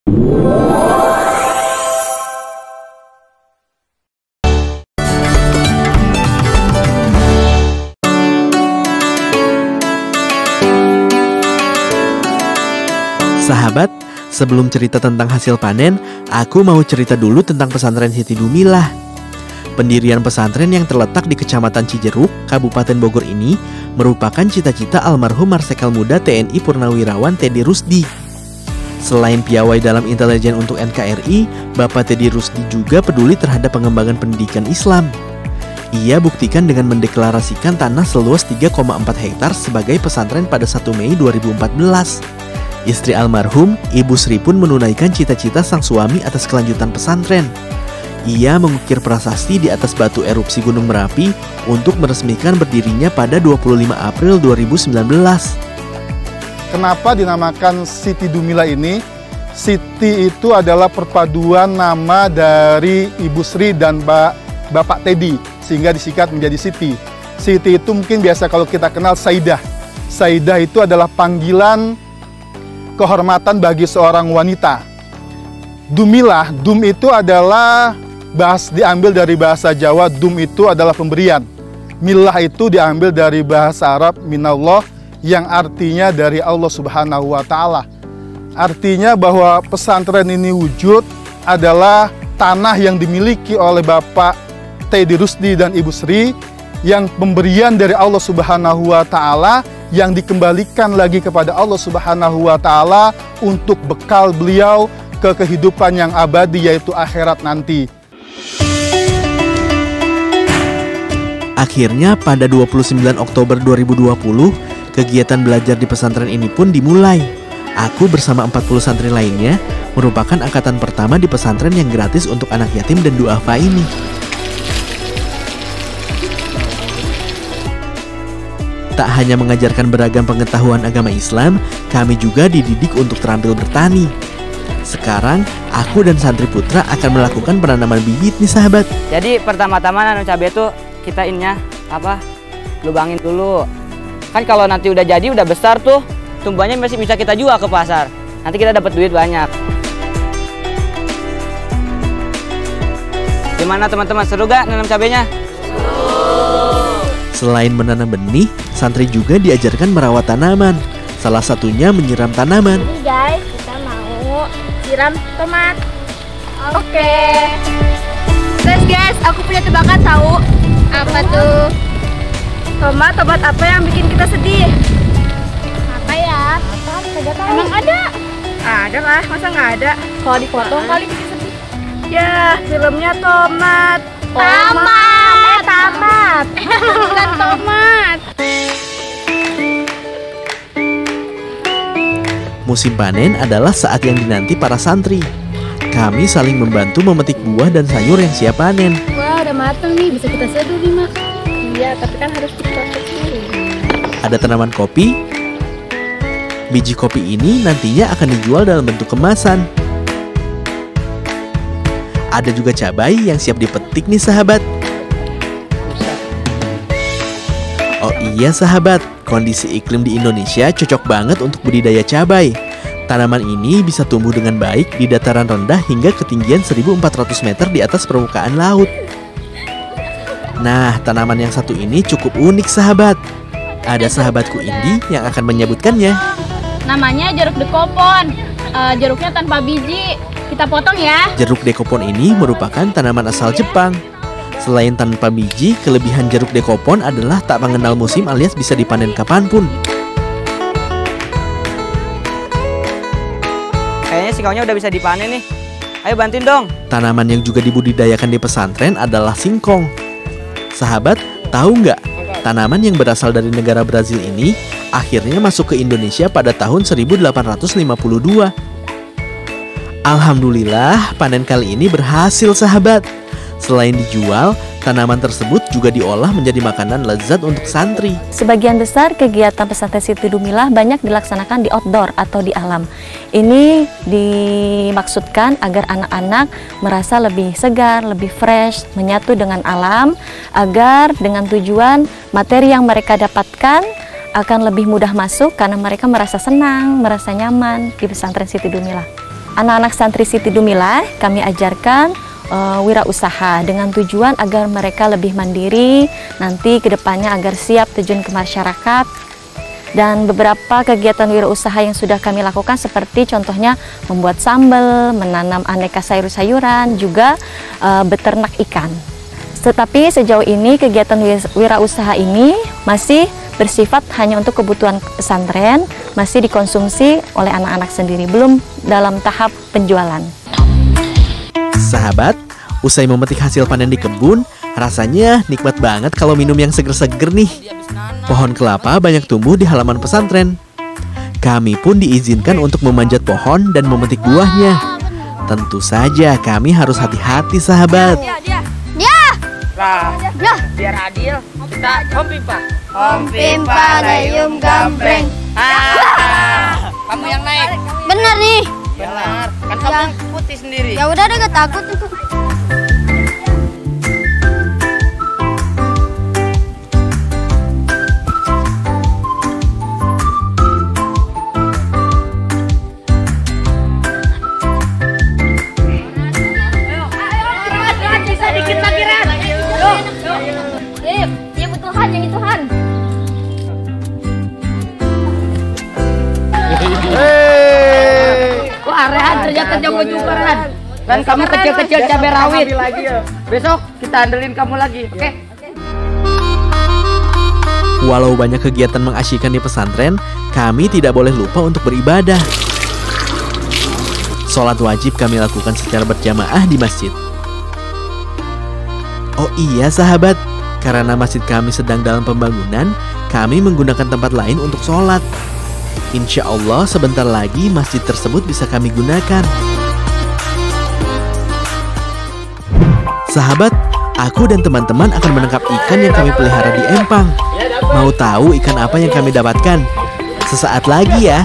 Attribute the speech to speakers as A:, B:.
A: Sahabat, sebelum cerita tentang hasil panen, aku mau cerita dulu tentang pesantren Siti Dumilah. Pendirian pesantren yang terletak di Kecamatan Cijeruk, Kabupaten Bogor ini merupakan cita-cita almarhum Marsikal Muda TNI Purnawirawan Teddy Rusdi. Selain piawai dalam intelijen untuk NKRI, Bapak Teddy Rusdi juga peduli terhadap pengembangan pendidikan Islam. Ia buktikan dengan mendeklarasikan tanah seluas 3,4 hektar sebagai pesantren pada 1 Mei 2014. Istri almarhum, Ibu Sri pun menunaikan cita-cita sang suami atas kelanjutan pesantren. Ia mengukir prasasti di atas batu erupsi Gunung Merapi untuk meresmikan berdirinya pada 25 April 2019.
B: Kenapa dinamakan Siti Dumilah ini? Siti itu adalah perpaduan nama dari Ibu Sri dan Bapak Teddy, sehingga disingkat menjadi Siti. Siti itu mungkin biasa kalau kita kenal Saidah. Saidah itu adalah panggilan kehormatan bagi seorang wanita. Dumilah, dum itu adalah diambil dari bahasa Jawa, dum itu adalah pemberian. Milah itu diambil dari bahasa Arab minallah yang artinya dari Allah Subhanahu wa Ta'ala. Artinya bahwa pesantren ini wujud adalah tanah yang dimiliki oleh Bapak Teddy Rusdi dan Ibu Sri, yang pemberian dari Allah Subhanahu wa Ta'ala yang dikembalikan lagi kepada Allah Subhanahu wa Ta'ala untuk bekal beliau ke kehidupan yang abadi, yaitu akhirat nanti.
A: Akhirnya pada 29 Oktober 2020, kegiatan belajar di pesantren ini pun dimulai. Aku bersama 40 santri lainnya merupakan angkatan pertama di pesantren yang gratis untuk anak yatim dan duafa ini. Tak hanya mengajarkan beragam pengetahuan agama Islam, kami juga dididik untuk terampil bertani. Sekarang, aku dan santri putra akan melakukan penanaman bibit nih sahabat.
C: Jadi pertama-tama nanam cabai itu kita lubangin dulu. Kan kalau nanti udah jadi, udah besar tuh, tumbuhannya masih bisa kita jual ke pasar. Nanti kita dapat duit banyak. Gimana teman-teman, seru gak nanam cabainya?
A: Selain menanam benih, santri juga diajarkan merawat tanaman. Salah satunya menyiram tanaman.
D: Jadi guys, kita mau siram tomat. Oke. Terus guys, aku punya tebakan tahu. Apa tuh? Tomat apa yang bikin kita sedih? Apa ya? Emang ada? Ada lah, masa nggak ada? Kalau dipotong kali bikin sedih. Ya, filmnya tomat. Tamat. Bukan tomat.
A: Musim panen adalah saat yang dinanti para santri. Kami saling membantu memetik buah dan sayur yang siap panen.
D: Wah, udah mateng nih, bisa kita seduh nih, Mak. Iya, tapi kan harus diproses dulu.
A: Ada tanaman kopi. Biji kopi ini nantinya akan dijual dalam bentuk kemasan. Ada juga cabai yang siap dipetik nih sahabat. Oh iya sahabat, kondisi iklim di Indonesia cocok banget untuk budidaya cabai. Tanaman ini bisa tumbuh dengan baik di dataran rendah hingga ketinggian 1.400 meter di atas permukaan laut. Nah, tanaman yang satu ini cukup unik sahabat. Ada sahabatku Indi yang akan menyebutkannya.
D: Namanya jeruk dekopon. Jeruknya tanpa biji. Kita potong ya.
A: Jeruk dekopon ini merupakan tanaman asal Jepang. Selain tanpa biji, kelebihan jeruk dekopon adalah tak mengenal musim alias bisa dipanen kapanpun.
C: Kayaknya singkongnya udah bisa dipanen nih. Ayo bantuin dong.
A: Tanaman yang juga dibudidayakan di pesantren adalah singkong. Sahabat, tahu nggak? Tanaman yang berasal dari negara Brazil ini akhirnya masuk ke Indonesia pada tahun 1852. Alhamdulillah, panen kali ini berhasil sahabat. Selain dijual, tanaman tersebut juga diolah menjadi makanan lezat untuk santri.
E: Sebagian besar kegiatan pesantren Siti Dumilah banyak dilaksanakan di outdoor atau di alam. Ini dimaksudkan agar anak-anak merasa lebih segar, lebih fresh, menyatu dengan alam, agar dengan tujuan materi yang mereka dapatkan akan lebih mudah masuk karena mereka merasa senang, merasa nyaman di pesantren Siti Dumilah. Anak-anak santri Siti Dumilah kami ajarkan wirausaha dengan tujuan agar mereka lebih mandiri, nanti kedepannya agar siap terjun ke masyarakat. Dan beberapa kegiatan wirausaha yang sudah kami lakukan seperti contohnya membuat sambal, menanam aneka sayur-sayuran, juga beternak ikan. Tetapi sejauh ini kegiatan wirausaha ini masih bersifat hanya untuk kebutuhan pesantren, masih dikonsumsi oleh anak-anak sendiri, belum dalam tahap penjualan.
A: Sahabat, usai memetik hasil panen di kebun, rasanya nikmat banget kalau minum yang seger-seger nih. Pohon kelapa banyak tumbuh di halaman pesantren. Kami pun diizinkan untuk memanjat pohon dan memetik buahnya. Tentu saja kami harus hati-hati, sahabat.
C: Lah, biar adil, kita Om Pimpa.
D: Om Pimpa dayung gambreng.
C: Kamu yang naik.
D: Bener nih.
C: Benar, kan kamu yang putih sendiri.
D: Ya udah deh, gak takut.
F: Dikit lagi, Ren. Iya betulan, yang ituhan.
C: Wah, Rehan ternyata jago juga, Ren. Dan kamu kecil-kecil cabai rawit. Besok kita andelin kamu lagi, oke?
A: Walau banyak kegiatan mengasyikkan di pesantren, kami tidak boleh lupa untuk beribadah. Sholat wajib kami lakukan secara berjamaah di masjid. Oh iya sahabat, karena masjid kami sedang dalam pembangunan, kami menggunakan tempat lain untuk sholat. Insya Allah sebentar lagi masjid tersebut bisa kami gunakan. Sahabat, aku dan teman-teman akan menangkap ikan yang kami pelihara di empang. Mau tahu ikan apa yang kami dapatkan? Sesaat lagi ya.